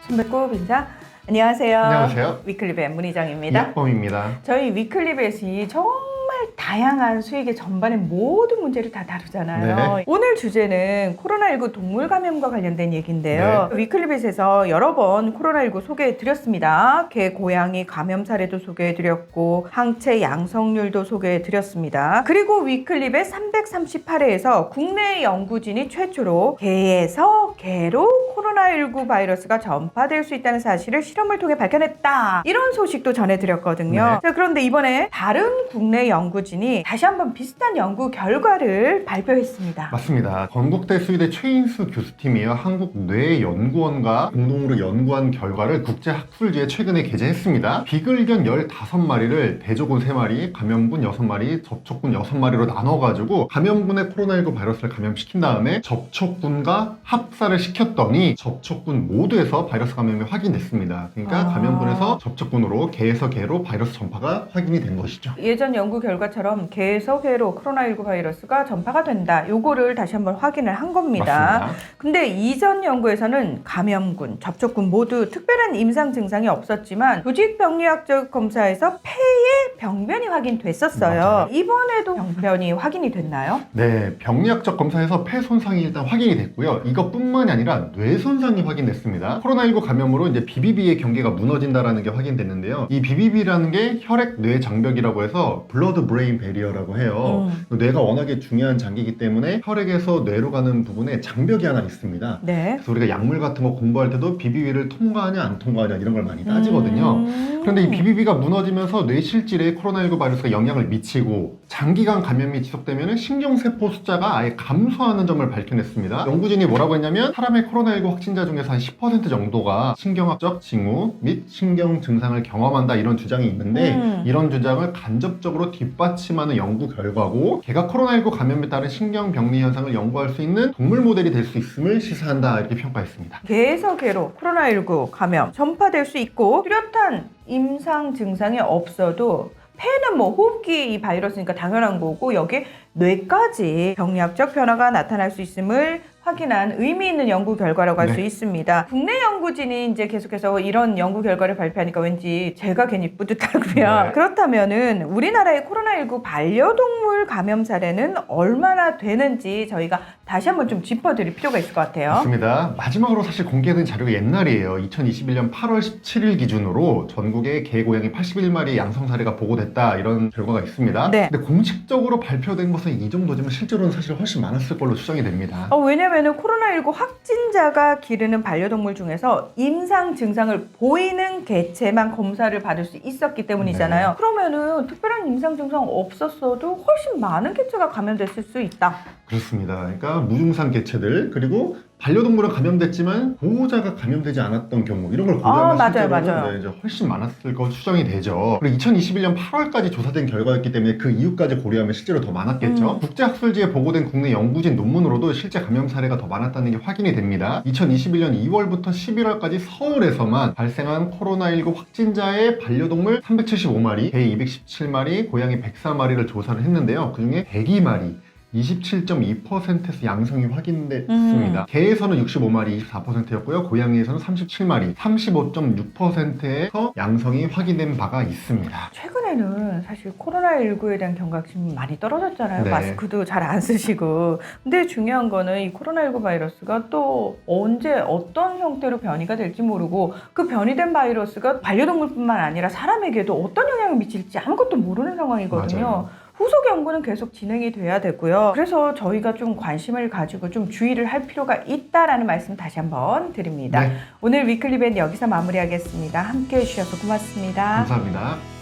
손배꼽 인사. 안녕하세요. 안녕하세요. 위클리브의 문희정입니다. 이학범입니다. 저희 위클리브에서 정말 다양한 수익의 전반의 모든 문제를 다 다루잖아요. 네. 오늘 주제는 코로나19 동물 감염과 관련된 얘기인데요. 위클리브에서 여러 번 코로나19 소개해드렸습니다. 개, 고양이 감염 사례도 소개해드렸고 항체 양성률도 소개해드렸습니다. 그리고 위클리브의 338회에서 국내 연구진이 최초로 개에서 개로 코로나19 바이러스가 전파될 수 있다는 사실을 실험을 통해 밝혀냈다. 이런 소식도 전해드렸거든요. 네. 자, 그런데 이번에 다른 국내 연구진이 다시 한번 비슷한 연구 결과를 발표했습니다. 맞습니다. 건국대 수의대 최인수 교수팀이요. 한국뇌연구원과 공동으로 연구한 결과를 국제학술지에 최근에 게재했습니다. 비글견 15마리를 대조군 3마리, 감염군 6마리, 접촉군 6마리로 나눠가지고 감염군의 코로나19 바이러스를 감염시킨 다음에 접촉군과 합사를 시켰더니 접촉군 모두에서 바이러스 감염이 확인됐습니다. 그러니까 감염군에서 접촉군으로 개에서 개로 바이러스 전파가 확인이 된 것이죠. 예전 연구 결과처럼 개에서 개로 코로나19 바이러스가 전파가 된다. 요거를 다시 한번 확인을 한 겁니다. 맞습니다. 근데 이전 연구에서는 감염군, 접촉군 모두 특별한 임상 증상이 없었지만 조직병리학적 검사에서 폐에 병변이 확인됐었어요. 맞아요. 이번에도 병변이 확인이 됐나요? 네, 병리학적 검사에서 폐 손상이 일단 확인이 됐고요. 이것뿐만이 아니라 뇌 손상이 확인됐습니다. 코로나19 감염으로 이제 BBB의 경계가 무너진다라는 게 확인됐는데요. 이 BBB라는 게 혈액 뇌 장벽이라고 해서 블러드 브레인 베리어라고 해요. 뇌가 워낙에 중요한 장기이기 때문에 혈액에서 뇌로 가는 부분에 장벽이 하나 있습니다. 네. 그래서 우리가 약물 같은 거 공부할 때도 BBB를 통과하냐 안 통과하냐 이런 걸 많이 따지거든요. 그런데 이 BBB가 무너지면서 뇌 실질에 코로나19 바이러스가 영향을 미치고 장기간 감염이 지속되면 신경세포 숫자가 아예 감소하는 점을 밝혀냈습니다. 연구진이 뭐라고 했냐면 사람의 코로나19 확진자 중에서 한 10% 정도가 신경학적 징후 및 신경 증상을 경험한다 이런 주장이 있는데 이런 주장을 간접적으로 뒷받침하는 연구 결과고 개가 코로나19 감염에 따른 신경병리 현상을 연구할 수 있는 동물 모델이 될 수 있음을 시사한다 이렇게 평가했습니다. 개에서 개로 코로나19 감염 전파될 수 있고 뚜렷한 임상 증상이 없어도 폐는 뭐 호흡기 이 바이러스니까 당연한 거고 여기에 뇌까지 병리학적 변화가 나타날 수 있음을 확인한 의미 있는 연구 결과라고 할 수 있습니다. 국내 연구진이 이제 계속해서 이런 연구 결과를 발표하니까 왠지 제가 괜히 뿌듯하고요. 네. 그렇다면은 우리나라의 코로나19 반려동물 감염 사례는 얼마나 되는지 저희가 다시 한번 좀 짚어드릴 필요가 있을 것 같아요. 맞습니다. 마지막으로 사실 공개된 자료가 옛날이에요. 2021년 8월 17일 기준으로 전국에 개, 고양이 81마리 양성 사례가 보고됐다 이런 결과가 있습니다. 네. 근데 공식적으로 발표된 것은 이 정도지만 실제로는 사실 훨씬 많았을 걸로 추정이 됩니다. 왜냐면은 코로나19 확진자가 기르는 반려동물 중에서 임상 증상을 보이는 개체만 검사를 받을 수 있었기 때문이잖아요. 네. 그러면은 특별한 임상 증상 없었어도 훨씬 많은 개체가 감염됐을 수 있다. 그렇습니다. 그러니까 무증상 개체들 그리고 반려동물은 감염됐지만 보호자가 감염되지 않았던 경우 이런 걸 고려하면 맞아요, 실제로는 맞아요. 네, 이제 훨씬 많았을 거 추정이 되죠. 그리고 2021년 8월까지 조사된 결과였기 때문에 그 이후까지 고려하면 실제로 더 많았겠죠. 국제학술지에 보고된 국내 연구진 논문으로도 실제 감염 사례가 더 많았다는 게 확인이 됩니다. 2021년 2월부터 11월까지 서울에서만 발생한 코로나19 확진자의 반려동물 375마리, 개 217마리, 고양이 104마리를 조사를 했는데요. 그중에 102마리 27.2%에서 양성이 확인됐습니다. 개에서는 65마리 24%였고요. 고양이에서는 37마리 35.6%에서 양성이 확인된 바가 있습니다. 최근에는 사실 코로나19에 대한 경각심이 많이 떨어졌잖아요. 네. 마스크도 잘 안 쓰시고. 근데 중요한 거는 이 코로나19 바이러스가 또 언제 어떤 형태로 변이가 될지 모르고 그 변이된 바이러스가 반려동물뿐만 아니라 사람에게도 어떤 영향을 미칠지 아무것도 모르는 상황이거든요. 맞아요. 후속 연구는 계속 진행이 돼야 되고요. 그래서 저희가 좀 관심을 가지고 좀 주의를 할 필요가 있다라는 말씀 다시 한번 드립니다. 네. 오늘 위클리브는 여기서 마무리하겠습니다. 함께해 주셔서 고맙습니다. 감사합니다.